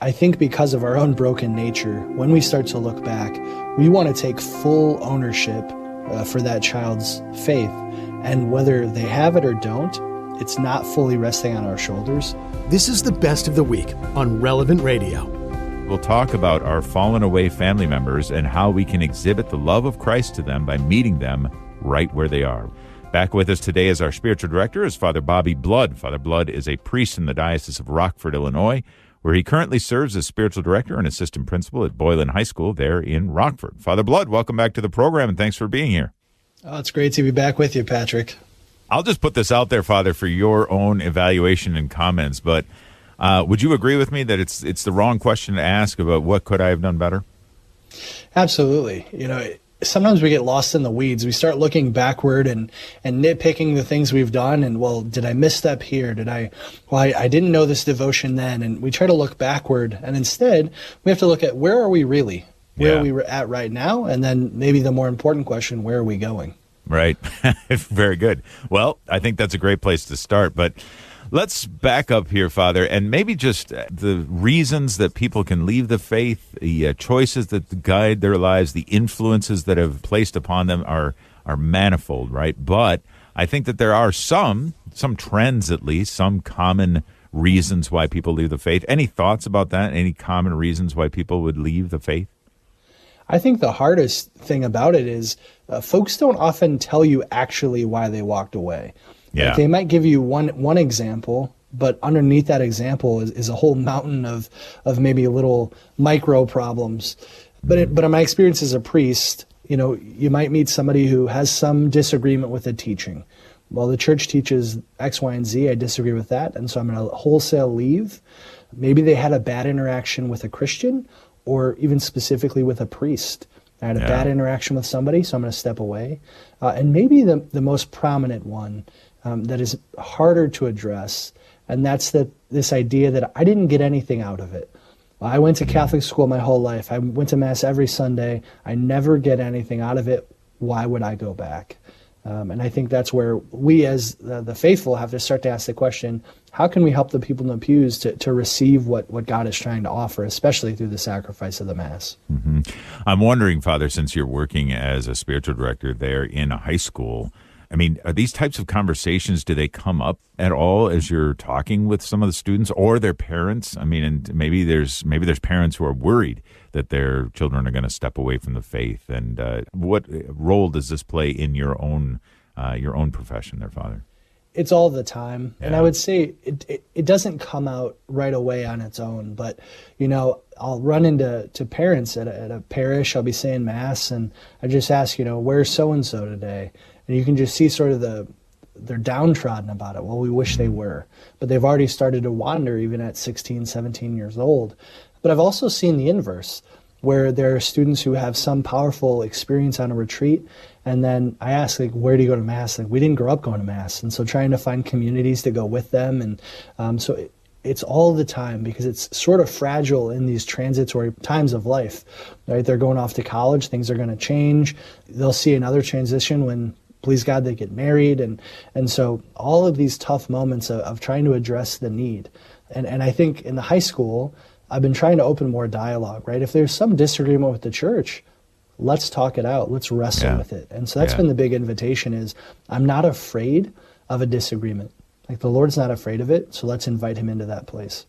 I think because of our own broken nature, when we start to look back, we want to take full ownership for that child's faith. And whether they have it or don't, it's not fully resting on our shoulders. This is the Best of the Week on Relevant Radio. We'll talk about our fallen away family members and how we can exhibit the love of Christ to them by meeting them right where they are. Back with us today as our spiritual director is Father Bobby Blood. Father Blood is a priest in the Diocese of Rockford, Illinois, where he currently serves as spiritual director and assistant principal at Boylan High School there in Rockford. Father Blood, welcome back to the program, and thanks for being here. Oh, it's great to be back with you, Patrick. I'll just put this out there, Father, for your own evaluation and comments, but would you agree with me that it's the wrong question to ask about what could I have done better? Absolutely. Sometimes we get lost in the weeds. We start looking backward and nitpicking the things we've done. And, well, did I misstep here? I didn't know this devotion then. And we try to look backward. And instead, we have to look at where are we really? Where are we at right now? And then maybe the more important question, where are we going? Right. Very good. Well, I think that's a great place to start. But let's back up here, Father, and maybe just the reasons that people can leave the faith, the choices that guide their lives, the influences that have placed upon them are manifold, right? But I think that there are some trends at least, some common reasons why people leave the faith. Any thoughts about that? Any common reasons why people would leave the faith? I think the hardest thing about it is folks don't often tell you actually why they walked away. Yeah. Like they might give you one example, but underneath that example is a whole mountain of maybe little micro problems. But in my experience as a priest, you might meet somebody who has some disagreement with the teaching. Well, the church teaches X, Y, and Z. I disagree with that, and so I'm going to wholesale leave. Maybe they had a bad interaction with a Christian, or even specifically with a priest. I had a bad interaction with somebody, so I'm going to step away. And maybe the most prominent one that is harder to address, and that's this idea that I didn't get anything out of it. I went to Catholic school my whole life. I went to Mass every Sunday. I never get anything out of it. Why would I go back? And I think that's where we as the faithful have to start to ask the question, how can we help the people in the pews to receive what God is trying to offer, especially through the sacrifice of the Mass? Mm-hmm. I'm wondering, Father, since you're working as a spiritual director there in a high school, I mean, are these types of conversations, do they come up at all as you're talking with some of the students or their parents? I mean, and maybe there's parents who are worried that their children are going to step away from the faith. And what role does this play in your own profession there, Father? It's all the time. Yeah. And I would say it doesn't come out right away on its own. But, I'll run into parents at a parish. I'll be saying Mass, and I just ask, where's so-and-so today? And you can just see sort of they're downtrodden about it. Well, we wish they were. But they've already started to wander even at 16, 17 years old. But I've also seen the inverse, where there are students who have some powerful experience on a retreat, and then I ask, where do you go to Mass? We didn't grow up going to Mass, and so trying to find communities to go with them, and so it's all the time, because it's sort of fragile in these transitory times of life, right? They're going off to college, things are going to change, they'll see another transition when, please God, they get married, and so all of these tough moments of trying to address the need, and I think in the high school, I've been trying to open more dialogue, right? If there's some disagreement with the church, let's talk it out. Let's wrestle with it. And so that's been the big invitation is I'm not afraid of a disagreement. The Lord's not afraid of it, so let's invite him into that place.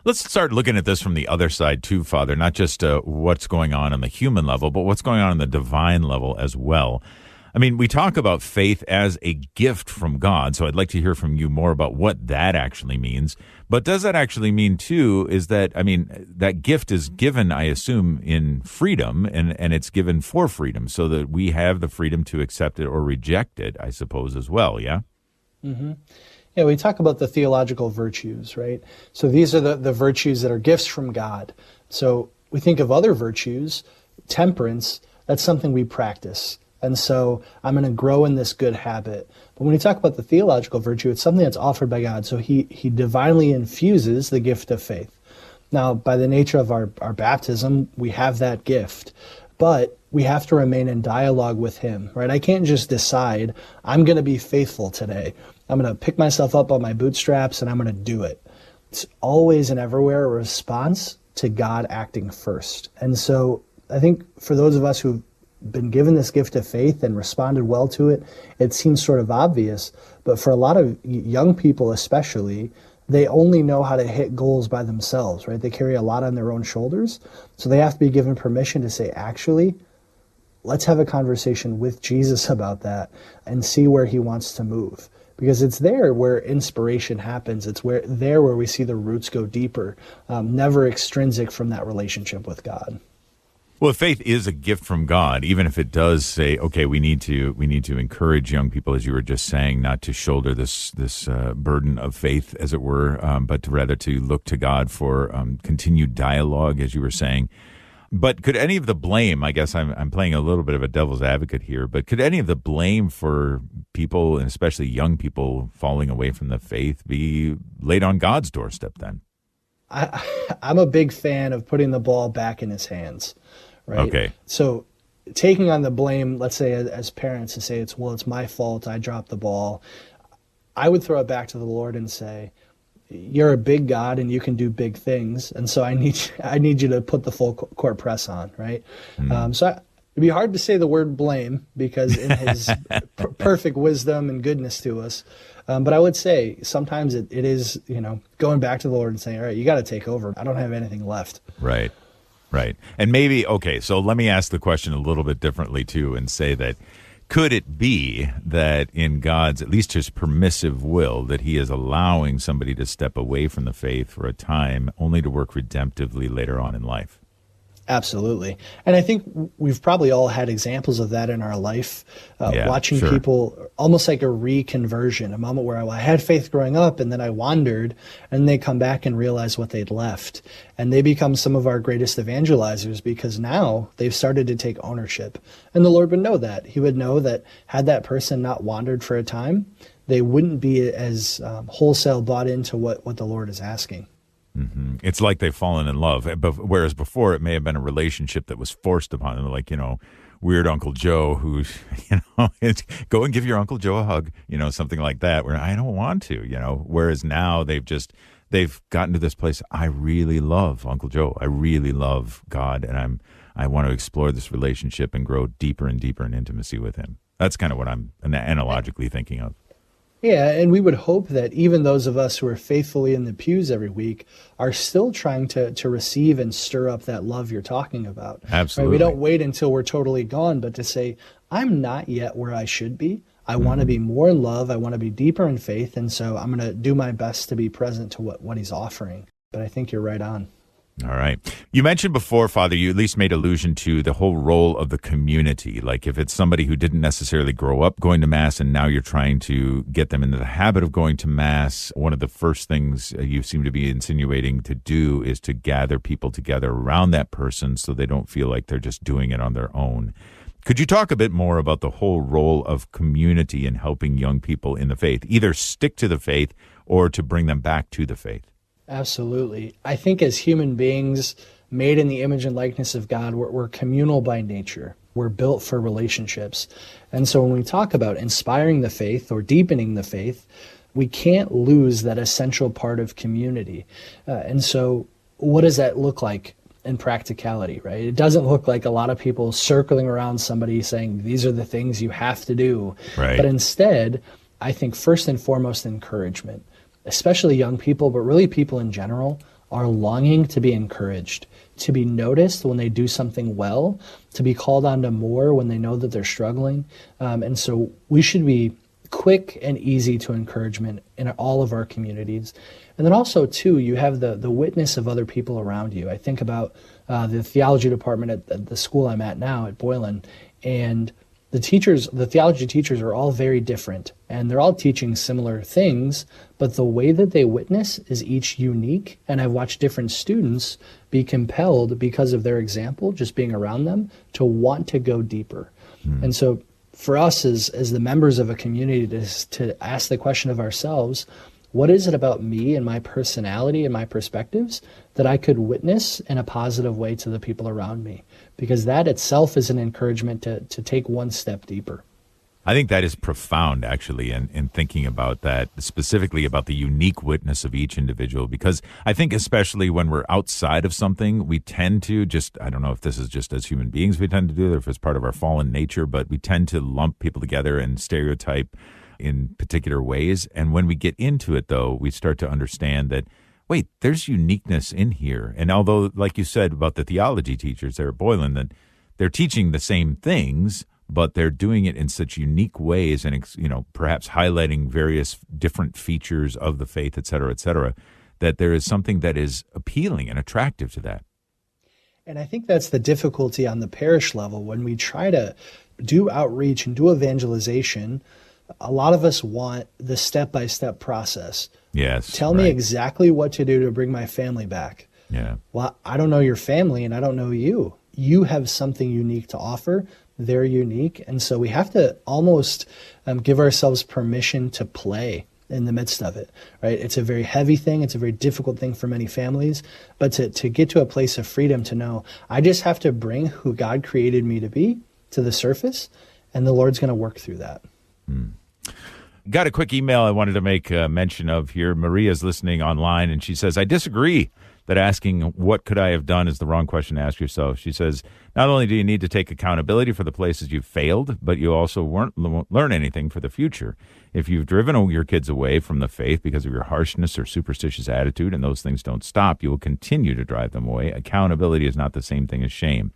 Let's start looking at this from the other side too, Father, not just what's going on the human level, but what's going on the divine level as well. I mean, we talk about faith as a gift from God, so I'd like to hear from you more about what that actually means. But does that actually mean, too, is that, I mean, that gift is given, I assume, in freedom, and it's given for freedom, so that we have the freedom to accept it or reject it, I suppose, as well, yeah? Mm-hmm. Yeah, we talk about the theological virtues, right? So these are the virtues that are gifts from God. So we think of other virtues, temperance, that's something we practice. And so I'm going to grow in this good habit. But when we talk about the theological virtue, it's something that's offered by God. So he divinely infuses the gift of faith. Now, by the nature of our baptism, we have that gift. But we have to remain in dialogue with him, right? I can't just decide, I'm going to be faithful today. I'm going to pick myself up on my bootstraps and I'm going to do it. It's always and everywhere a response to God acting first. And so I think for those of us who've been given this gift of faith and responded well to it, it seems sort of obvious. But for a lot of young people especially, they only know how to hit goals by themselves, right? They carry a lot on their own shoulders. So they have to be given permission to say, actually, let's have a conversation with Jesus about that and see where he wants to move. Because it's there where inspiration happens. It's where we see the roots go deeper, never extrinsic from that relationship with God. Well, faith is a gift from God, even if it does say, okay, we need to encourage young people, as you were just saying, not to shoulder this burden of faith, as it were, but to rather to look to God for continued dialogue, as you were saying. But could any of the blame, I guess I'm playing a little bit of a devil's advocate here, but could any of the blame for people, and especially young people, falling away from the faith be laid on God's doorstep then? I'm a big fan of putting the ball back in his hands, right? Okay. So taking on the blame, let's say as parents, and say it's my fault, I dropped the ball. I would throw it back to the Lord and say, you're a big God and you can do big things. And so I need you to put the full court press on, right? It'd be hard to say the word blame because in his perfect wisdom and goodness to us. But I would say sometimes it is, going back to the Lord and saying, all right, you got to take over. I don't have anything left. Right. And maybe, okay, so let me ask the question a little bit differently too and say that, could it be that in God's, at least his permissive will, that he is allowing somebody to step away from the faith for a time only to work redemptively later on in life? Absolutely. And I think we've probably all had examples of that in our life, watching people almost like a reconversion, a moment where I had faith growing up and then I wandered and they come back and realize what they'd left. And they become some of our greatest evangelizers because now they've started to take ownership. And the Lord would know that. He would know that had that person not wandered for a time, they wouldn't be as wholesale bought into what the Lord is asking. Mm-hmm. It's like they've fallen in love, whereas before it may have been a relationship that was forced upon them, like, weird Uncle Joe who's, go and give your Uncle Joe a hug, something like that, where I don't want to, whereas now they've gotten to this place. I really love Uncle Joe. I really love God, and I want to explore this relationship and grow deeper and deeper in intimacy with him. That's kind of what I'm analogically thinking of. Yeah, and we would hope that even those of us who are faithfully in the pews every week are still trying to receive and stir up that love you're talking about. Absolutely. Right? We don't wait until we're totally gone, but to say, I'm not yet where I should be. I want to be more in love. I want to be deeper in faith. And so I'm going to do my best to be present to what he's offering. But I think you're right on. All right. You mentioned before, Father, you at least made allusion to the whole role of the community. Like if it's somebody who didn't necessarily grow up going to Mass and now you're trying to get them into the habit of going to Mass, one of the first things you seem to be insinuating to do is to gather people together around that person so they don't feel like they're just doing it on their own. Could you talk a bit more about the whole role of community in helping young people in the faith, either stick to the faith or to bring them back to the faith? Absolutely. I think as human beings made in the image and likeness of God, we're communal by nature. We're built for relationships. And so when we talk about inspiring the faith or deepening the faith, we can't lose that essential part of community. And so what does that look like in practicality, right? It doesn't look like a lot of people circling around somebody saying, these are the things you have to do. Right. But instead, I think first and foremost, encouragement. Especially young people, but really people in general, are longing to be encouraged, to be noticed when they do something well, to be called on to more when they know that they're struggling. And so we should be quick and easy to encouragement in all of our communities. And then also, too, you have the witness of other people around you. I think about the theology department at the school I'm at now at Boylan, and the theology teachers are all very different, and they're all teaching similar things, but the way that they witness is each unique, and I've watched different students be compelled, because of their example, just being around them, to want to go deeper. And so for us as the members of a community to ask the question of ourselves, what is it about me and my personality and my perspectives that I could witness in a positive way to the people around me? Because that itself is an encouragement to take one step deeper. I think that is profound, actually, in thinking about that, specifically about the unique witness of each individual, because I think especially when we're outside of something, we tend to just, I don't know if this is just as human beings we tend to do, or if it's part of our fallen nature, but we tend to lump people together and stereotype in particular ways. And when we get into it, though, we start to understand that, wait, there's uniqueness in here. And although, like you said about the theology teachers there at Boylan, that they're teaching the same things, but they're doing it in such unique ways and, perhaps highlighting various different features of the faith, et cetera, that there is something that is appealing and attractive to that. And I think that's the difficulty on the parish level. When we try to do outreach and do evangelization, a lot of us want the step-by-step process. Yes. Tell me exactly what to do to bring my family back. Yeah. Well, I don't know your family and I don't know you. You have something unique to offer. They're unique. And so we have to almost give ourselves permission to play in the midst of it, right? It's a very heavy thing. It's a very difficult thing for many families. But to get to a place of freedom to know, I just have to bring who God created me to be to the surface, and the Lord's going to work through that. Got a quick email I wanted to make mention of here. Maria's listening online, and she says, I disagree that asking what could I have done is the wrong question to ask yourself. She says, not only do you need to take accountability for the places you failed, but you also won't learn anything for the future. If you've driven your kids away from the faith because of your harshness or superstitious attitude, and those things don't stop, you will continue to drive them away. Accountability is not the same thing as shame.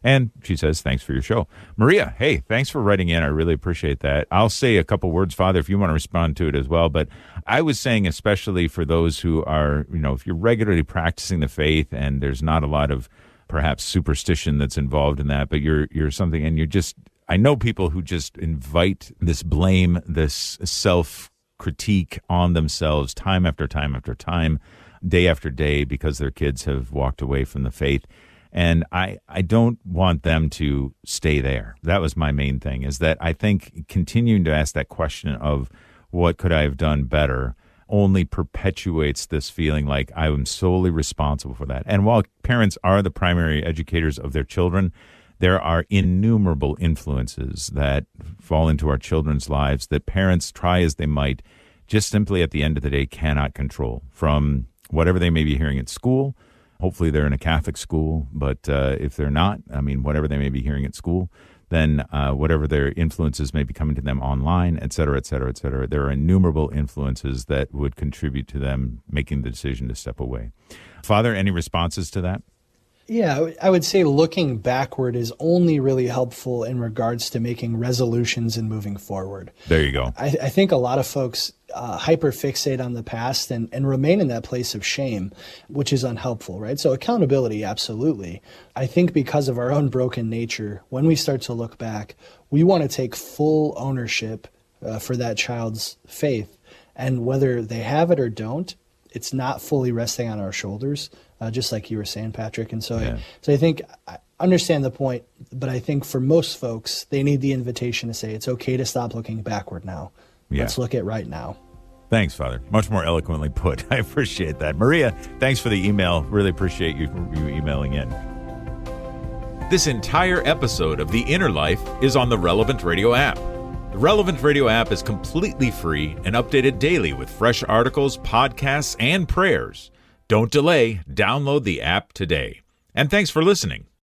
And she says, thanks for your show. Maria, hey, thanks for writing in. I really appreciate that. I'll say a couple words, Father, if you want to respond to it as well. But I was saying, especially for those who are, if you're regularly practicing the faith and there's not a lot of perhaps superstition that's involved in that, but you're something, and you're just, I know people who just invite this blame, this self-critique on themselves time after time after time, day after day, because their kids have walked away from the faith. And I don't want them to stay there. That was my main thing, is that I think continuing to ask that question of what could I have done better only perpetuates this feeling like I am solely responsible for that. And while parents are the primary educators of their children, there are innumerable influences that fall into our children's lives that parents, try as they might, just simply at the end of the day cannot control, from whatever they may be hearing at school. Hopefully they're in a Catholic school, but if they're not, whatever they may be hearing at school, then whatever their influences may be coming to them online, et cetera, et cetera, et cetera. There are innumerable influences that would contribute to them making the decision to step away. Father, any responses to that? Yeah, I would say looking backward is only really helpful in regards to making resolutions and moving forward. There you go. I think a lot of folks hyperfixate on the past and remain in that place of shame, which is unhelpful, right? So accountability, absolutely. I think because of our own broken nature, when we start to look back, we want to take full ownership for that child's faith. And whether they have it or don't, it's not fully resting on our shoulders, just like you were saying, Patrick. And so, I think I understand the point, but I think for most folks, they need the invitation to say it's okay to stop looking backward now. Yeah. Let's look at right now. Thanks, Father. Much more eloquently put. I appreciate that. Maria, thanks for the email. Really appreciate you emailing in. This entire episode of The Inner Life is on the Relevant Radio app. The Relevant Radio app is completely free and updated daily with fresh articles, podcasts, and prayers. Don't delay. Download the app today. And thanks for listening.